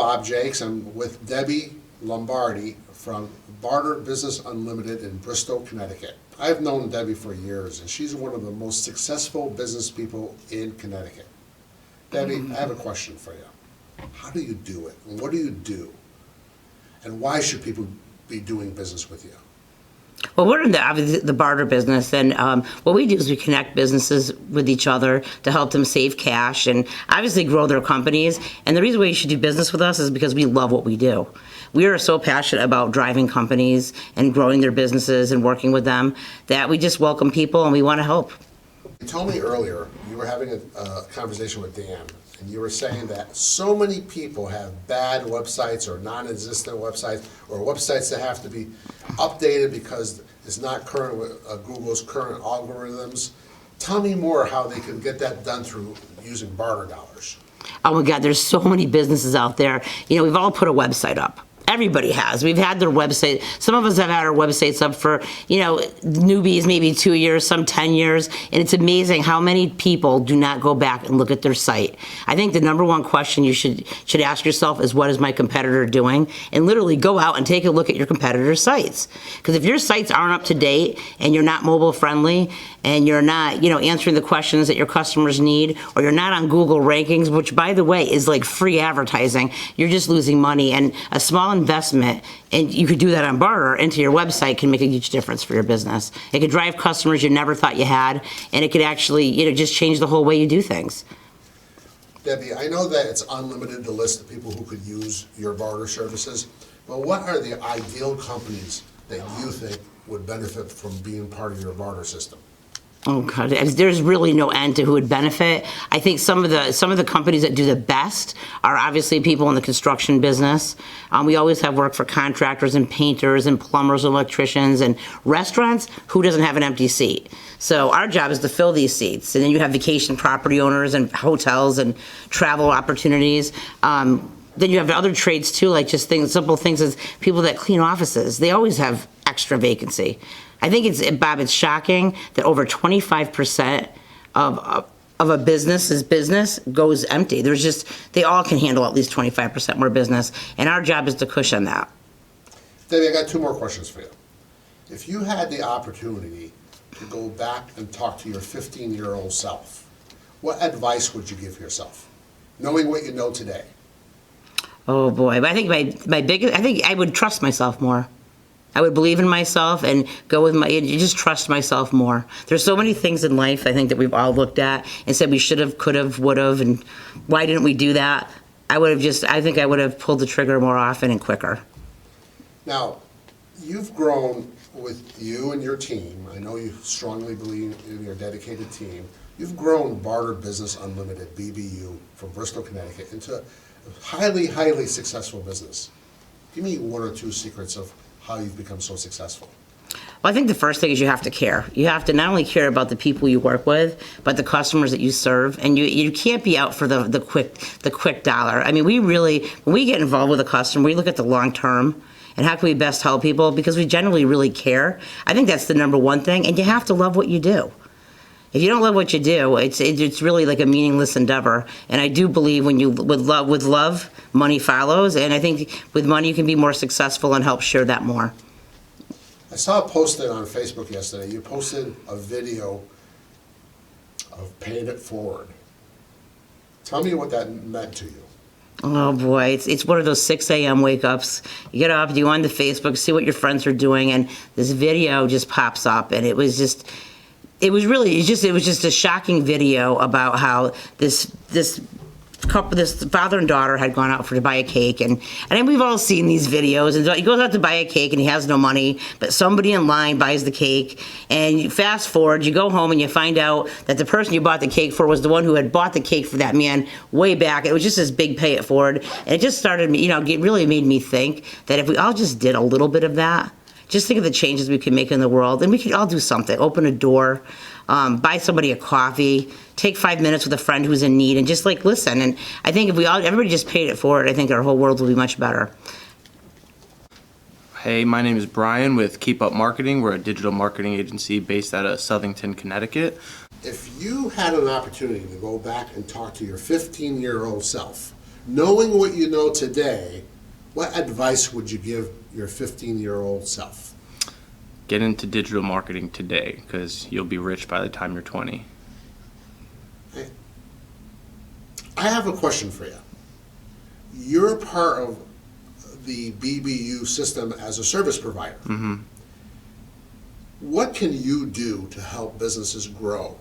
Bob Jakes. I'm with Debbie Lombardi from Barter Business Unlimited in Bristol, Connecticut. I've known Debbie for years, and she's one of the most successful business people in Connecticut. Debbie, I have a question for you. How do you do it? And what do you do? And why should people be doing business with you? Well, we're in the barter business, and what we do is we connect businesses with each other to help them save cash and obviously grow their companies. And the reason why you should do business with us is because we love what we do. We are so passionate about driving companies and growing their businesses and working with them that we just welcome people and we want to help. You told me earlier you were having a conversation with Dan, and you were saying that so many people have bad websites or non-existent websites or websites that have to be updated because it's not current with Google's current algorithms. Tell me more how they can get that done through using barter dollars. Oh my God, there's so many businesses out there. You know, we've all put a website up. Everybody has. We've had their website. Some of us have had our websites up for, newbies, maybe 2 years, some 10 years. And it's amazing how many people do not go back and look at their site. I think the number one question you should ask yourself is, what is my competitor doing? And literally go out and take a look at your competitor's sites. Because if your sites aren't up to date and you're not mobile friendly and you're not, answering the questions that your customers need, or you're not on Google rankings, which by the way is like free advertising, you're just losing money. And a small investment, and you could do that on barter, into your website can make a huge difference for your business. It could drive customers you never thought you had, and it could actually, just change the whole way you do things. Debbie, I know that it's unlimited, the list of people who could use your barter services, but what are the ideal companies that you think would benefit from being part of your barter system? Oh God, there's really no end to who would benefit. I think some of the companies that do the best are obviously people in the construction business. We always have work for contractors and painters and plumbers, electricians, and restaurants. Who doesn't have an empty seat? So our job is to fill these seats. And then you have vacation property owners and hotels and travel opportunities. Then you have other trades too, like just simple things as people that clean offices. They always have extra vacancy. I think it's shocking that over 25% of a business's business goes empty. They all can handle at least 25% more business, and our job is to cushion that. Debbie, I got two more questions for you. If you had the opportunity to go back and talk to your 15-year-old self, what advice would you give yourself, knowing what you know today? Oh boy, I think I think I would trust myself more. I would believe in myself and go with just trust myself more. There's so many things in life, I think, that we've all looked at and said we should have, could have, would have, and why didn't we do that? I think I would have pulled the trigger more often and quicker. Now, you've grown with you and your team. I know you strongly believe in your dedicated team. You've grown Barter Business Unlimited, BBU, from Bristol, Connecticut, into a highly, highly successful business. Give me one or two secrets of how you've become so successful. Well, I think the first thing is you have to care. You have to not only care about the people you work with, but the customers that you serve. And you can't be out for the quick dollar. I mean, when we get involved with a customer, we look at the long term and how can we best help people, because we generally really care. I think that's the number one thing. And you have to love what you do. If you don't love what you do, it's really like a meaningless endeavor. And I do believe with love, money follows. And I think with money you can be more successful and help share that more. I saw it posted on Facebook yesterday. You posted a video of paying it forward. Tell me what that meant to you. Oh boy, it's one of those 6 a.m. wake ups. You get up, you go on to Facebook, see what your friends are doing, and this video just pops up, and it was just a shocking video about how this father and daughter had gone out to buy a cake, and we've all seen these videos, and he goes out to buy a cake and he has no money, but somebody in line buys the cake, and you fast forward, you go home and you find out that the person you bought the cake for was the one who had bought the cake for that man way back. It was just this big pay it forward, and it just started me, it really made me think that if we all just did a little bit of that, just think of the changes we could make in the world, and we could all do something. Open a door, buy somebody a coffee, take 5 minutes with a friend who's in need, and just listen. And I think if everybody just paid it forward, I think our whole world will be much better. Hey, my name is Brian with Keep Up Marketing. We're a digital marketing agency based out of Southington, Connecticut. If you had an opportunity to go back and talk to your 15-year-old self, Knowing what you know today, what advice would you give your 15-year-old self? Get into digital marketing today, because you'll be rich by the time you're 20. I have a question for you. You're part of the BBU system as a service provider. What can you do to help businesses grow?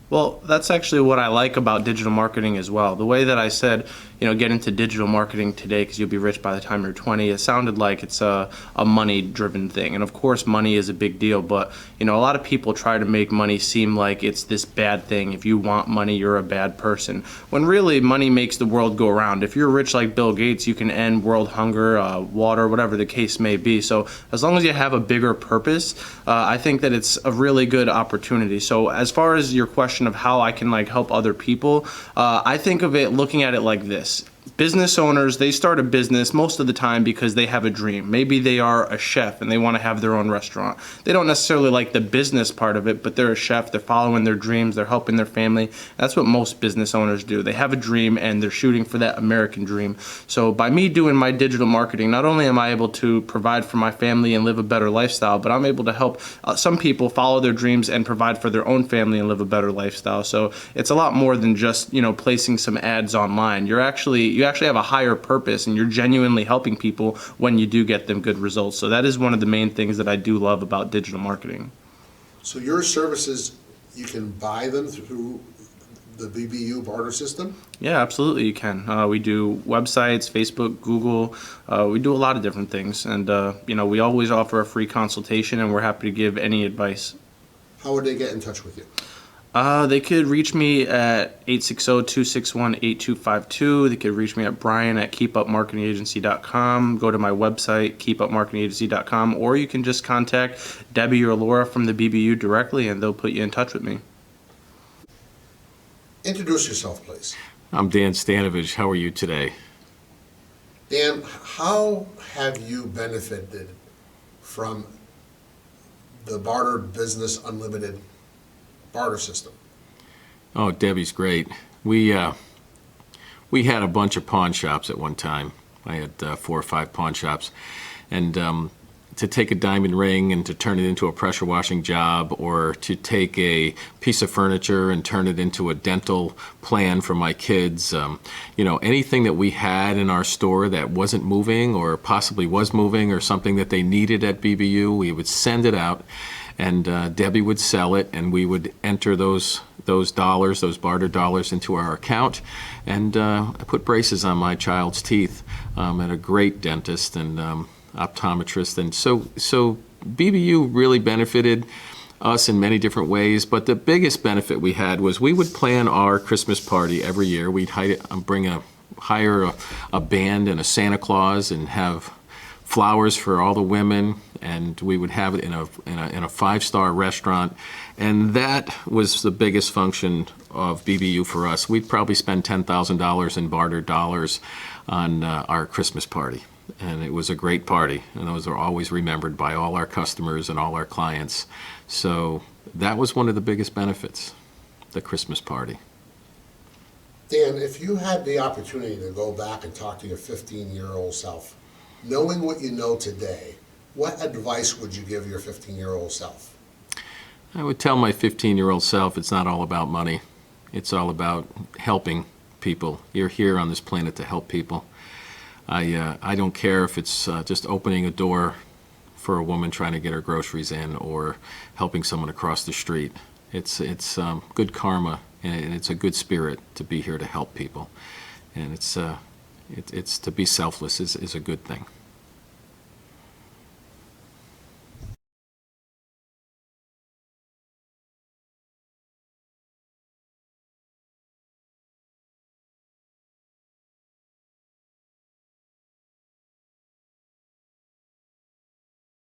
Well, that's actually what I like about digital marketing as well. The way that I said, get into digital marketing today because you'll be rich by the time you're 20, it sounded like it's a money-driven thing. And of course, money is a big deal, but a lot of people try to make money seem like it's this bad thing. If you want money, you're a bad person. When really, money makes the world go around. If you're rich like Bill Gates, you can end world hunger, water, whatever the case may be. So as long as you have a bigger purpose, I think that it's a really good opportunity. So as far as your question of how I can help other people, I think of it looking at it like this. Business owners, they start a business most of the time because they have a dream. Maybe they are a chef and they want to have their own restaurant. They don't necessarily like the business part of it, but they're a chef, they're following their dreams, they're helping their family. That's what most business owners do. They have a dream and they're shooting for that American dream. So by me doing my digital marketing, not only am I able to provide for my family and live a better lifestyle, but I'm able to help some people follow their dreams and provide for their own family and live a better lifestyle. So it's a lot more than just, placing some ads online. You actually have a higher purpose and you're genuinely helping people when you do get them good results. So that is one of the main things that I do love about digital marketing. So your services, you can buy them through the BBU barter system? Yeah, absolutely you can. We do websites, Facebook, Google. We do a lot of different things. And, we always offer a free consultation and we're happy to give any advice. How would they get in touch with you? They could reach me at 860-261-8252. They could reach me at brian@keepupmarketingagency.com. Go to my website, keepupmarketingagency.com, or you can just contact Debbie or Laura from the BBU directly, and they'll put you in touch with me. Introduce yourself, please. I'm Dan Stanovich. How are you today? Dan, how have you benefited from the Barter Business Unlimited barter system? Oh, Debbie's great. We had a bunch of pawn shops at one time. I had 4 or 5 pawn shops, and to take a diamond ring and to turn it into a pressure washing job, or to take a piece of furniture and turn it into a dental plan for my kids, anything that we had in our store that wasn't moving or possibly was moving or something that they needed at BBU, we would send it out. And Debbie would sell it, and we would enter those dollars, those barter dollars, into our account. And I put braces on my child's teeth at a great dentist and optometrist. And so BBU really benefited us in many different ways. But the biggest benefit we had was we would plan our Christmas party every year. We'd hire a band and a Santa Claus and have flowers for all the women, and we would have it in a 5-star restaurant, and that was the biggest function of BBU for us. We'd probably spend $10,000 in barter dollars on our Christmas party, and it was a great party, and those are always remembered by all our customers and all our clients. So that was one of the biggest benefits, the Christmas party. Dan, if you had the opportunity to go back and talk to your 15-year-old self, knowing what you know today, what advice would you give your 15-year-old self? I would tell my 15-year-old self it's not all about money. It's all about helping people. You're here on this planet to help people. I don't care if it's just opening a door for a woman trying to get her groceries in or helping someone across the street. It's good karma, and it's a good spirit to be here to help people. And it's to be selfless is a good thing.